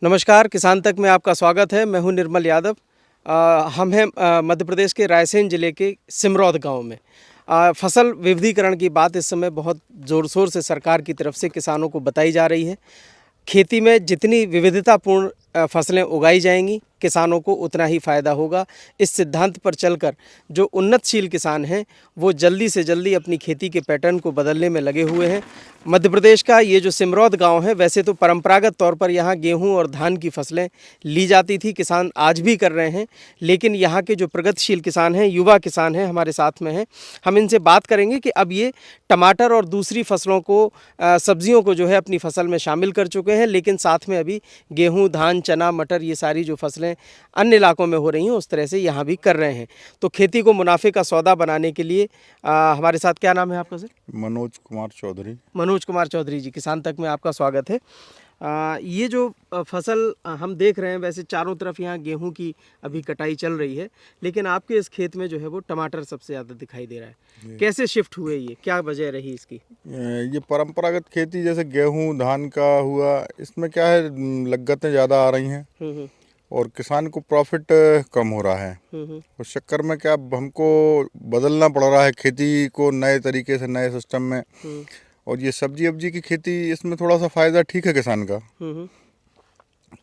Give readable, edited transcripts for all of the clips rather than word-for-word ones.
नमस्कार, किसान तक में आपका स्वागत है। मैं हूं निर्मल यादव। हम हैं मध्य प्रदेश के रायसेन ज़िले के सिमरौद गांव में। फसल विविधीकरण की बात इस समय बहुत ज़ोर शोर से सरकार की तरफ से किसानों को बताई जा रही है। खेती में जितनी विविधतापूर्ण फसलें उगाई जाएंगी, किसानों को उतना ही फ़ायदा होगा। इस सिद्धांत पर चलकर जो उन्नतशील किसान हैं वो जल्दी से जल्दी अपनी खेती के पैटर्न को बदलने में लगे हुए हैं। मध्य प्रदेश का ये जो सिमरौद गांव है, वैसे तो परंपरागत तौर पर यहाँ गेहूं और धान की फसलें ली जाती थी, किसान आज भी कर रहे हैं। लेकिन यहाँ के जो प्रगतिशील किसान हैं, युवा किसान हैं, हमारे साथ में हैं। हम इनसे बात करेंगे कि अब ये टमाटर और दूसरी फसलों को, सब्जियों को जो है अपनी फसल में शामिल कर चुके हैं, लेकिन साथ में अभी गेहूँ, धान, चना, मटर, ये सारी जो फसलें अन्य इलाकों में हो रही हैं उस तरह से यहाँ भी कर रहे हैं। तो खेती को मुनाफे का सौदा बनाने के लिए हमारे साथ, क्या नाम है आपका सर? मनोज कुमार चौधरी। मनोज कुमार चौधरी जी, किसान तक में आपका स्वागत है। ये जो फसल हम देख रहे हैं, वैसे चारों तरफ यहाँ गेहूं की अभी कटाई चल रही है, लेकिन आपके इस खेत में जो है वो टमाटर सबसे ज़्यादा दिखाई दे रहा है। कैसे शिफ्ट हुए, ये क्या वजह रही इसकी? ये परंपरागत खेती जैसे गेहूं धान का हुआ, इसमें क्या है, लागतें ज़्यादा आ रही हैं और किसान को प्रॉफिट कम हो रहा है। उस चक्कर में क्या हमको बदलना पड़ रहा है खेती को नए तरीके से, नए सिस्टम में। और ये सब्जी अब्जी की खेती, इसमें थोड़ा सा फ़ायदा ठीक है किसान का,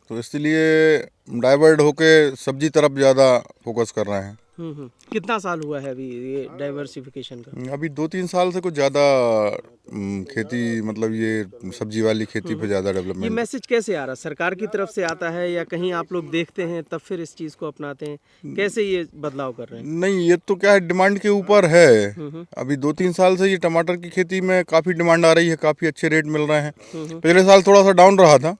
तो इसलिए डाइवर्ट होके सब्जी तरफ ज़्यादा फोकस कर रहे हैं। कितना साल हुआ है अभी ये डाइवर्सिफिकेशन का? अभी 2-3 साल से कुछ ज़्यादा खेती, मतलब ये सब्जी वाली खेती पे ज़्यादा ये डेवलपमेंट। मैसेज कैसे आ रहा है? सरकार की तरफ से आता है या कहीं आप लोग देखते हैं तब फिर इस चीज़ को अपनाते हैं? कैसे ये बदलाव कर रहे हैं? नहीं, ये तो क्या है, डिमांड के ऊपर है। अभी 2-3 साल से ये टमाटर की खेती में काफ़ी डिमांड आ रही है, काफ़ी अच्छे रेट मिल रहे हैं। पिछले साल थोड़ा सा डाउन रहा था।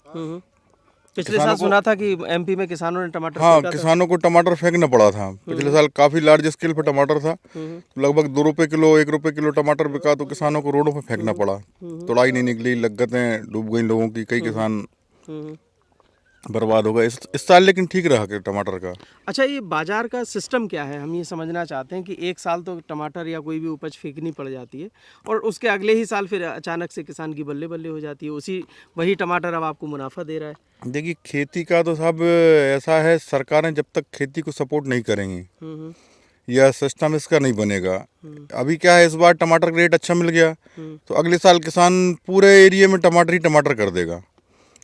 पिछले साल सुना था कि एमपी में किसानों ने टमाटर हाँ, फेंका था। किसानों को टमाटर फेंकना पड़ा था। पिछले साल काफ़ी लार्ज स्केल पे टमाटर था, तो लगभग 2 रुपये किलो, 1 रुपये किलो टमाटर बिका, तो किसानों को रोडों पे फेंकना पड़ा। तोड़ाई नहीं निकली, लागतें डूब गई लोगों की, कई किसान बर्बाद हो गए। इस साल लेकिन ठीक रहा कि टमाटर का। अच्छा, ये बाजार का सिस्टम क्या है? हम ये समझना चाहते हैं कि एक साल तो टमाटर या कोई भी उपज फेंकनी पड़ जाती है और उसके अगले ही साल फिर अचानक से किसान की बल्ले बल्ले हो जाती है, वही टमाटर अब आपको मुनाफा दे रहा है। देखिए, खेती का तो सब ऐसा है, सरकारें जब तक खेती को सपोर्ट नहीं करेंगी या सिस्टम इसका नहीं बनेगा। अभी क्या है, इस बार टमाटर का रेट अच्छा मिल गया, तो अगले साल किसान पूरे एरिया में टमाटर ही टमाटर कर देगा,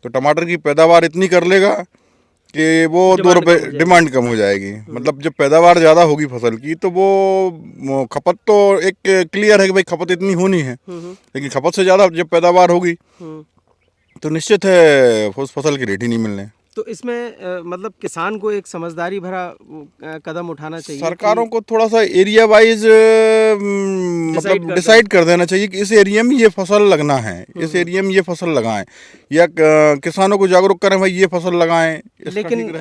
तो टमाटर की पैदावार इतनी कर लेगा कि वो 2 रुपये डिमांड कम हो जाएगी। मतलब जब पैदावार ज़्यादा होगी फसल की, तो वो खपत तो एक क्लियर है कि भाई खपत इतनी होनी है, लेकिन खपत से ज़्यादा जब पैदावार होगी तो निश्चित है उस फसल के रेट ही नहीं मिलने। तो इसमें मतलब किसान को एक समझदारी भरा कदम उठाना चाहिए। सरकारों को थोड़ा सा एरिया वाइज मतलब डिसाइड कर देना चाहिए कि इस एरिया में ये फसल लगना है, इस एरिया में ये फसल लगाएं, या किसानों को जागरूक करें भाई ये फसल लगाएं।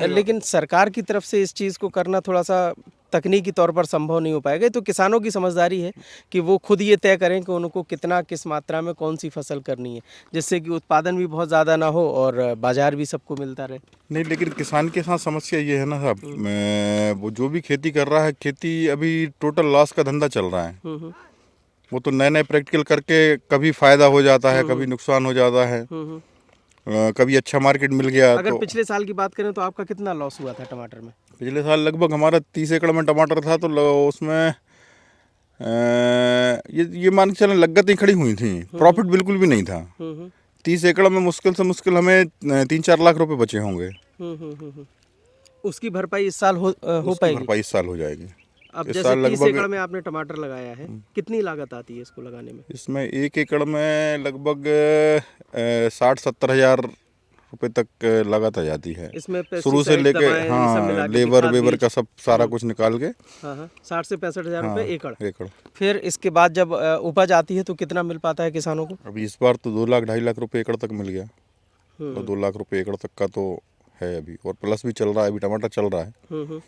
लेकिन सरकार की तरफ से इस चीज़ को करना थोड़ा सा तकनीकी तौर पर संभव नहीं हो पाएगा। तो किसानों की समझदारी है कि वो खुद ये तय करें कि उनको कितना, किस मात्रा में कौन सी फसल करनी है, जिससे कि उत्पादन भी बहुत ज़्यादा ना हो और बाजार भी सबको मिलता रहे। नहीं, लेकिन किसान के साथ समस्या ये है ना साहब, वो जो भी खेती कर रहा है, खेती अभी टोटल लॉस का धंधा चल रहा है। वो तो नए नए प्रैक्टिकल करके कभी फ़ायदा हो जाता है, कभी नुकसान हो जाता है, कभी अच्छा मार्केट मिल गया। अगर तो पिछले साल की बात करें तो आपका कितना लॉस हुआ था टमाटर में? पिछले साल लगभग हमारा 30 एकड़ में टमाटर था, तो उसमें ये मान के चलें लागतें खड़ी हुई थी, प्रॉफिट बिल्कुल भी नहीं था। 30 एकड़ में मुश्किल से मुश्किल हमें 3-4 लाख रुपए बचे होंगे। उसकी भरपाई इस साल हो पाएगी? भरपाई इस साल हो जाएगी। अब जैसे 30 एकड़ में आपने टमाटर लगाया है, कितनी लागत आती है इसको लगाने में? इसमें 1 एकड़ में लगभग 60-70 हज़ार रुपये तक लागत आ जाती है, इसमें शुरू से लेके। हाँ, लेबर वेबर का सब सारा कुछ निकाल के। हाँ, 60 से 65 हज़ार रुपये एकड़। एकड़। फिर इसके बाद जब उपज आती है तो कितना मिल पाता है किसानों को? अभी इस बार तो 2 लाख 2.5 लाख रुपये एकड़ तक मिल गया, तो 2 लाख रुपये एकड़ तक का तो है अभी, और प्लस भी चल रहा है, अभी टमाटर चल रहा है,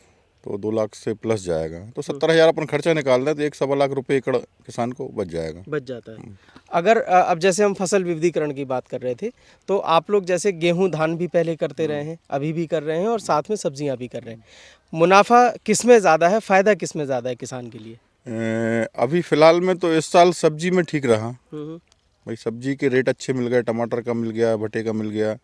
तो 2 लाख से प्लस जाएगा। तो 70 हज़ार अपन खर्चा निकाल दें तो 1-1.25 लाख रुपये एकड़ किसान को बच जाएगा, बच जाता है। अगर अब जैसे हम फसल विविधीकरण की बात कर रहे थे, तो आप लोग जैसे गेहूं धान भी पहले करते रहे हैं, अभी भी कर रहे हैं और साथ में सब्जियां भी कर रहे हैं। मुनाफा किस में ज़्यादा है, फ़ायदा किस में ज़्यादा है किसान के लिए? अभी फ़िलहाल में तो इस साल सब्जी में ठीक रहा, भाई सब्जी के रेट अच्छे मिल गए, टमाटर का मिल गया, भट्टे का मिल गया,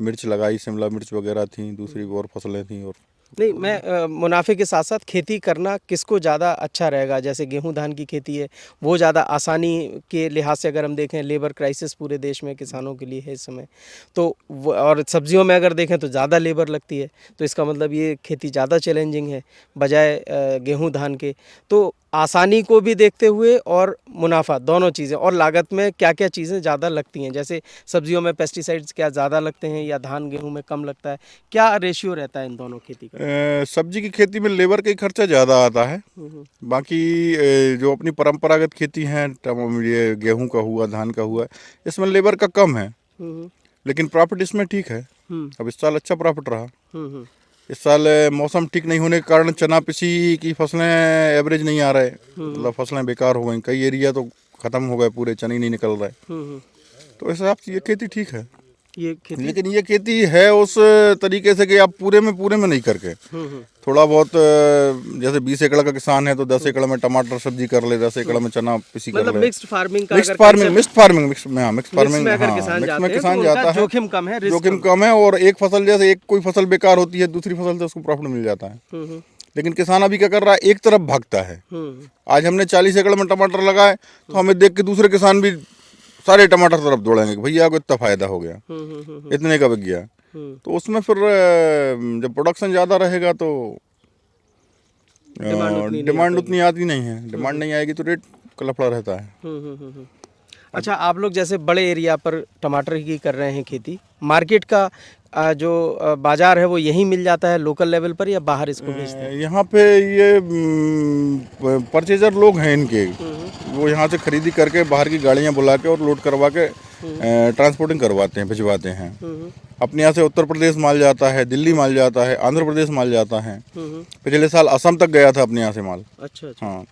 मिर्च लगाई, शिमला मिर्च वगैरह थी, दूसरी और फसलें थी। और नहीं, मैं मुनाफे के साथ साथ खेती करना किसको ज़्यादा अच्छा रहेगा? जैसे गेहूं धान की खेती है, वो ज़्यादा आसानी के लिहाज से अगर हम देखें, लेबर क्राइसिस पूरे देश में किसानों के लिए है इस समय, तो और सब्जियों में अगर देखें तो ज़्यादा लेबर लगती है, तो इसका मतलब ये खेती ज़्यादा चैलेंजिंग है बजाय गेहूं धान के। तो आसानी को भी देखते हुए और मुनाफा दोनों चीज़ें, और लागत में क्या क्या चीज़ें ज़्यादा लगती हैं, जैसे सब्जियों में पेस्टिसाइड्स क्या ज़्यादा लगते हैं या धान गेहूं में कम लगता है, क्या रेशियो रहता है इन दोनों खेती का? सब्जी की खेती में लेबर का ही खर्चा ज़्यादा आता है। बाकी जो अपनी परंपरागत खेती है, ये गेहूं का हुआ, धान का हुआ, इसमें लेबर का कम है, लेकिन प्रॉफिट इसमें ठीक है। अब इस साल अच्छा प्रॉफिट रहा। इस साल मौसम ठीक नहीं होने के कारण चना पिसी की फसलें एवरेज नहीं आ रहे, मतलब फसलें बेकार हो गई। कई एरिया तो ख़त्म हो गए, पूरे चने ही नहीं निकल रहे। तो इस हिसाब से ये खेती ठीक है। ये खेती, लेकिन ये खेती है उस तरीके से कि आप पूरे में नहीं करके थोड़ा बहुत, जैसे 20 एकड़ का किसान है तो 10 एकड़ में टमाटर सब्जी कर ले, 10 एकड़ में चना पिसी कर मतलब ले। मिक्स्ड फार्मिंग का मिक्स फार्मिंग में अगर किसान जाता है, जोखिम कम है, रिस्क जोखिम कम है, और एक फसल, जैसे एक कोई फसल बेकार होती है, दूसरी फसल से उसको प्रॉफिट मिल जाता है। लेकिन किसान अभी क्या कर रहा है, एक तरफ भागता है। आज हमने 40 एकड़ में टमाटर लगाए तो हमें देख के दूसरे किसान भी सारे टमाटर तरफ दौड़ेंगे, भैया को इतना फायदा हो गया, इतने का बिक गया। तो उसमें फिर जब प्रोडक्शन ज़्यादा रहेगा तो डिमांड उतनी आती नहीं है। डिमांड नहीं आएगी तो रेट का लफड़ा रहता है। अच्छा, आप लोग जैसे बड़े एरिया पर टमाटर की कर रहे हैं खेती, मार्केट का जो बाजार है वो यहीं मिल जाता है लोकल लेवल पर, या बाहर इसको भेजते हैं? यहाँ पे ये परचेजर लोग हैं इनके, वो यहाँ से खरीदी करके बाहर की गाड़ियाँ बुला के और लोड करवा के ट्रांसपोर्टिंग करवाते हैं, भिजवाते हैं। अपने यहाँ से उत्तर प्रदेश माल जाता है, दिल्ली माल जाता है, आंध्र प्रदेश माल जाता है। पिछले साल असम तक गया था अपने यहाँ से माल। अच्छा अच्छा। हाँ,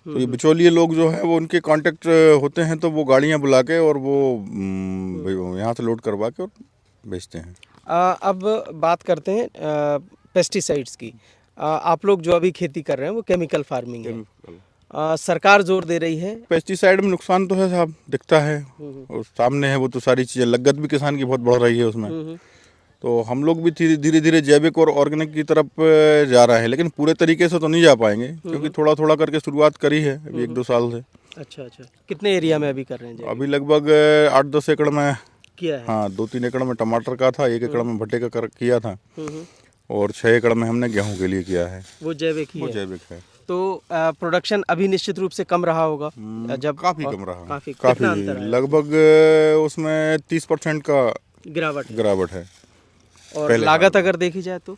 तो ये बिचौलिए लोग जो है वो उनके कांटेक्ट होते हैं, तो वो गाड़ियाँ बुला के और वो यहाँ से लोड करवा के और बेचते हैं। अब बात करते हैं पेस्टिसाइड्स की। आप लोग जो अभी खेती कर रहे हैं वो केमिकल फार्मिंग है, सरकार जोर दे रही है। पेस्टिसाइड में नुकसान तो है साहब, दिखता है और सामने है, वो तो सारी चीज़ें, लागत भी किसान की बहुत बढ़ रही है उसमें। तो हम लोग भी धीरे धीरे जैविक और ऑर्गेनिक की तरफ जा रहे हैं, लेकिन पूरे तरीके से तो नहीं जा पाएंगे, क्योंकि थोड़ा थोड़ा करके शुरुआत करी है अभी 1-2 साल से। अच्छा अच्छा, कितने एरिया में अभी कर रहे हैं जैविक? अभी लगभग 8-10 एकड़ में किया है। हाँ, 2-3 एकड़ में टमाटर का था, 1 एकड़ में भट्टे का किया था, और 6 एकड़ में हमने गेहूं के लिए किया है। वो जैविक ही वो है। जैविक है। तो प्रोडक्शन अभी निश्चित रूप से कम रहा होगा, जब काफ़ी कम रहा, कितना अंतर है? लगभग उसमें 30% का गिरावट है। और लागत अगर देखी जाए तो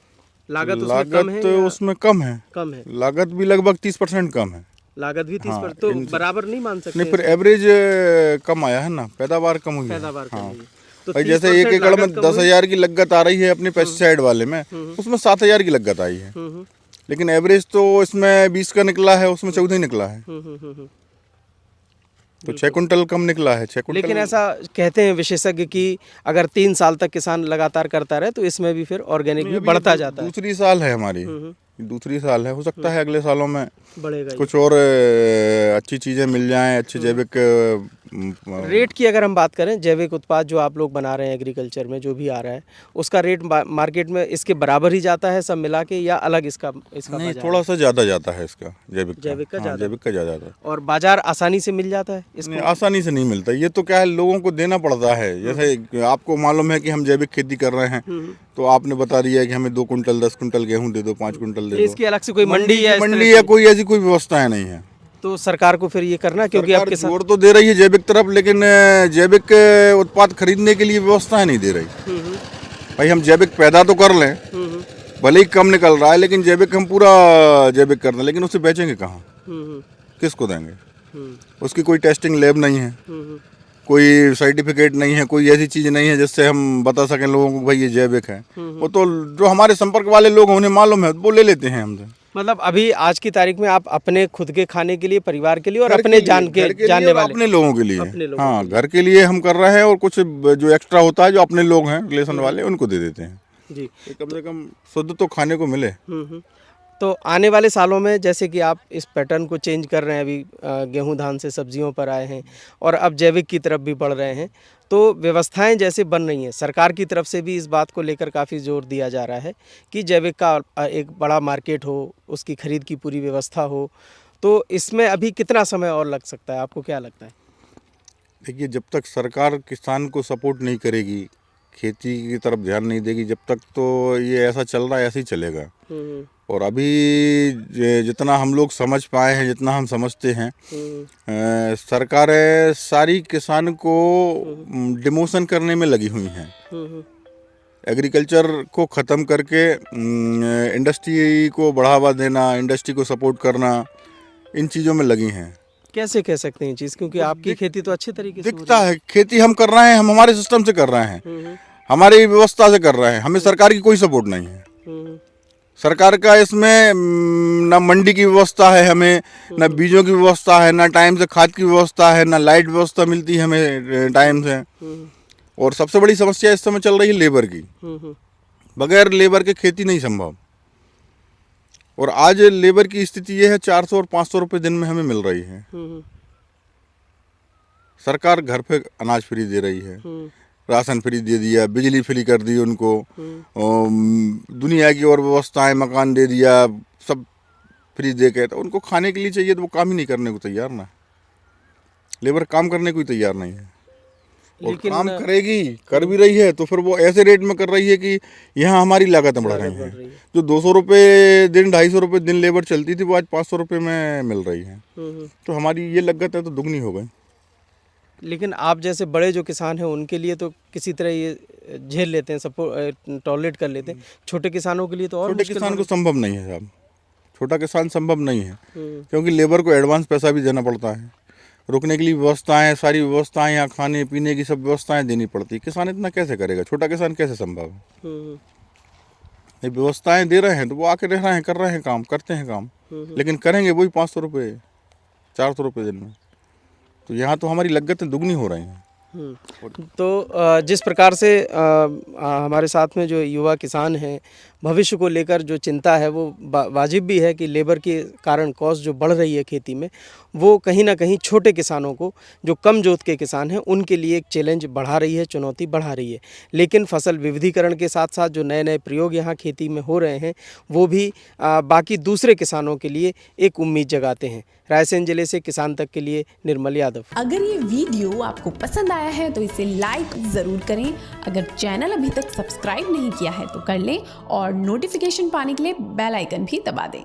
लागत उसमें कम है। कम है, लागत भी लगभग 30% कम है। लागत भी 30%, तो बराबर नहीं मान सकते। नहीं, फिर एवरेज कम आया है ना, पैदावार कम हुई है। पैदावार कम हुई है। तो भाई जैसे 1 एकड़ में 10,000 की लागत आ रही है अपने पेस्टिसाइड वाले में, उसमें 7,000 की लागत आई है, लेकिन एवरेज तो इसमें 20 का निकला है, उसमें 14 ही निकला है। तो 6 कुंटल कम निकला है, 6 कुंटल। लेकिन ऐसा कहते हैं विशेषज्ञ कि अगर 3 साल तक किसान लगातार करता रहे तो इसमें भी फिर ऑर्गेनिक भी बढ़ता जाता है। दूसरी साल है हमारी, दूसरी साल है, हो सकता है अगले सालों में बढ़ेगा कुछ और अच्छी चीज़ें मिल जाएं, अच्छे जैविक। रेट की अगर हम बात करें, जैविक उत्पाद जो आप लोग बना रहे हैं एग्रीकल्चर में जो भी आ रहा है, उसका रेट मार्केट में इसके बराबर ही जाता है सब मिला के, या अलग इसका नहीं, थोड़ा सा ज़्यादा जाता है इसका, जैविक का ज़्यादा जाता है। और बाजार आसानी से मिल जाता है इसको? आसानी से नहीं मिलता, ये तो क्या है, लोगों को देना पड़ता है। जैसे आपको मालूम है कि हम जैविक खेती कर रहे हैं, तो आपने बता दिया कि हमें 2 कुंटल 10 कुंटल गेहूँ दे दो, 5 कुंटल दे दो। इसकी अलग से कोई मंडी या कोई ऐसी कोई व्यवस्थाएं नहीं है। तो सरकार को फिर ये करना, क्योंकि आपके साथ जोर तो दे रही है जैविक तरफ, लेकिन जैविक उत्पाद खरीदने के लिए व्यवस्थाएं नहीं दे रही। भाई हम जैविक पैदा तो कर लें, भले ही कम निकल रहा है, लेकिन जैविक हम पूरा जैविक कर लें, लेकिन उसे बेचेंगे कहाँ, किसको देंगे? उसकी कोई टेस्टिंग लैब नहीं है, कोई सर्टिफिकेट नहीं है, कोई ऐसी चीज़ नहीं है जिससे हम बता सकें लोगों को भाई ये जैविक है। वो तो जो हमारे संपर्क वाले लोग उन्हें मालूम है, वो ले लेते हैं हमसे। मतलब अभी आज की तारीख में आप अपने खुद के खाने के लिए, परिवार के लिए, और अपने जानने वाले अपने लोगों के लिए, हाँ, घर के लिए हम कर रहे हैं, और कुछ जो एक्स्ट्रा होता है जो अपने लोग हैं रिलेशन वाले, उनको दे देते हैं जी, कम से कम शुद्ध तो खाने को मिले। तो आने वाले सालों में जैसे कि आप इस पैटर्न को चेंज कर रहे हैं, अभी गेहूं धान से सब्जियों पर आए हैं और अब जैविक की तरफ भी बढ़ रहे हैं, तो व्यवस्थाएं जैसे बन रही हैं, सरकार की तरफ से भी इस बात को लेकर काफ़ी जोर दिया जा रहा है कि जैविक का एक बड़ा मार्केट हो, उसकी खरीद की पूरी व्यवस्था हो, तो इसमें अभी कितना समय और लग सकता है, आपको क्या लगता है? देखिए, जब तक सरकार किसान को सपोर्ट नहीं करेगी, खेती की तरफ ध्यान नहीं देगी, जब तक तो ये ऐसा चल रहा है, ऐसे ही चलेगा। और अभी जितना हम लोग समझ पाए हैं, जितना हम समझते हैं, सरकारें सारी किसान को डिमोशन करने में लगी हुई हैं। एग्रीकल्चर को ख़त्म करके इंडस्ट्री को बढ़ावा देना, इंडस्ट्री को सपोर्ट करना, इन चीज़ों में लगी हैं। कैसे कह सकते हैं ये चीज़, क्योंकि आपकी खेती तो अच्छी तरीके से हो दिखता है, खेती हम कर रहे हैं, हम हमारे सिस्टम से कर रहे हैं, हमारी व्यवस्था से कर रहे हैं, हमें सरकार की कोई सपोर्ट नहीं है। सरकार का इसमें ना मंडी की व्यवस्था है, हमें ना बीजों की व्यवस्था है, ना टाइम से खाद की व्यवस्था है, ना लाइट व्यवस्था मिलती है हमें टाइम से। और सबसे बड़ी समस्या इस समय चल रही है लेबर की। बगैर लेबर के खेती नहीं संभव। और आज लेबर की स्थिति ये है, 400 और 500 रुपये दिन में हमें मिल रही है। सरकार घर पे अनाज फ्री दे रही है, राशन फ्री दे दिया, बिजली फ्री कर दी उनको, दुनिया की और व्यवस्थाएं, मकान दे दिया, सब फ्री दे के, तो उनको खाने के लिए चाहिए तो वो काम ही नहीं करने को तैयार ना। लेबर काम करने को ही तैयार नहीं है। और काम करेगी, कर भी रही है, तो फिर वो ऐसे रेट में कर रही है कि यहाँ हमारी लागतें बढ़ रही हैं। जो 200 रुपये दिन, 250 रुपये दिन लेबर चलती थी, वो आज 500 रुपये में मिल रही है। तो हमारी ये लागत है तो दुगनी हो गई। लेकिन आप जैसे बड़े जो किसान हैं उनके लिए तो किसी तरह ये झेल लेते हैं, सपोर्ट टॉलरेट कर लेते हैं। छोटे किसानों के लिए तो और छोटे किसान को संभव नहीं है साहब, छोटा किसान संभव नहीं है, क्योंकि लेबर को एडवांस पैसा भी देना पड़ता है, रुकने के लिए व्यवस्थाएं, सारी व्यवस्थाएं, यहाँ खाने पीने की सब व्यवस्थाएं देनी पड़ती है। किसान इतना कैसे करेगा, छोटा किसान कैसे संभव है? ये व्यवस्थाएं दे रहे हैं तो वो आके रह रहे हैं, कर रहे हैं काम, करते हैं काम, लेकिन करेंगे वही 500 रुपये 400 रुपये दिन में। तो यहाँ तो हमारी लागतें दुगनी हो रही हैं। तो जिस प्रकार से हमारे साथ में जो युवा किसान हैं, भविष्य को लेकर जो चिंता है वो वाजिब भी है कि लेबर के कारण कॉस्ट जो बढ़ रही है खेती में, वो कहीं ना कहीं छोटे किसानों को, जो कम जोत के किसान हैं, उनके लिए एक चैलेंज बढ़ा रही है, चुनौती बढ़ा रही है। लेकिन फसल विविधीकरण के साथ साथ जो नए नए प्रयोग यहाँ खेती में हो रहे हैं, वो भी बाकी दूसरे किसानों के लिए एक उम्मीद जगाते हैं। रायसेन जिले से किसान तक के लिए निर्मल यादव। अगर ये वीडियो आपको पसंद आया है तो इसे लाइक ज़रूर करें। अगर चैनल अभी तक सब्सक्राइब नहीं किया है तो कर लें और नोटिफिकेशन पाने के लिए बेल आइकन भी दबा दें।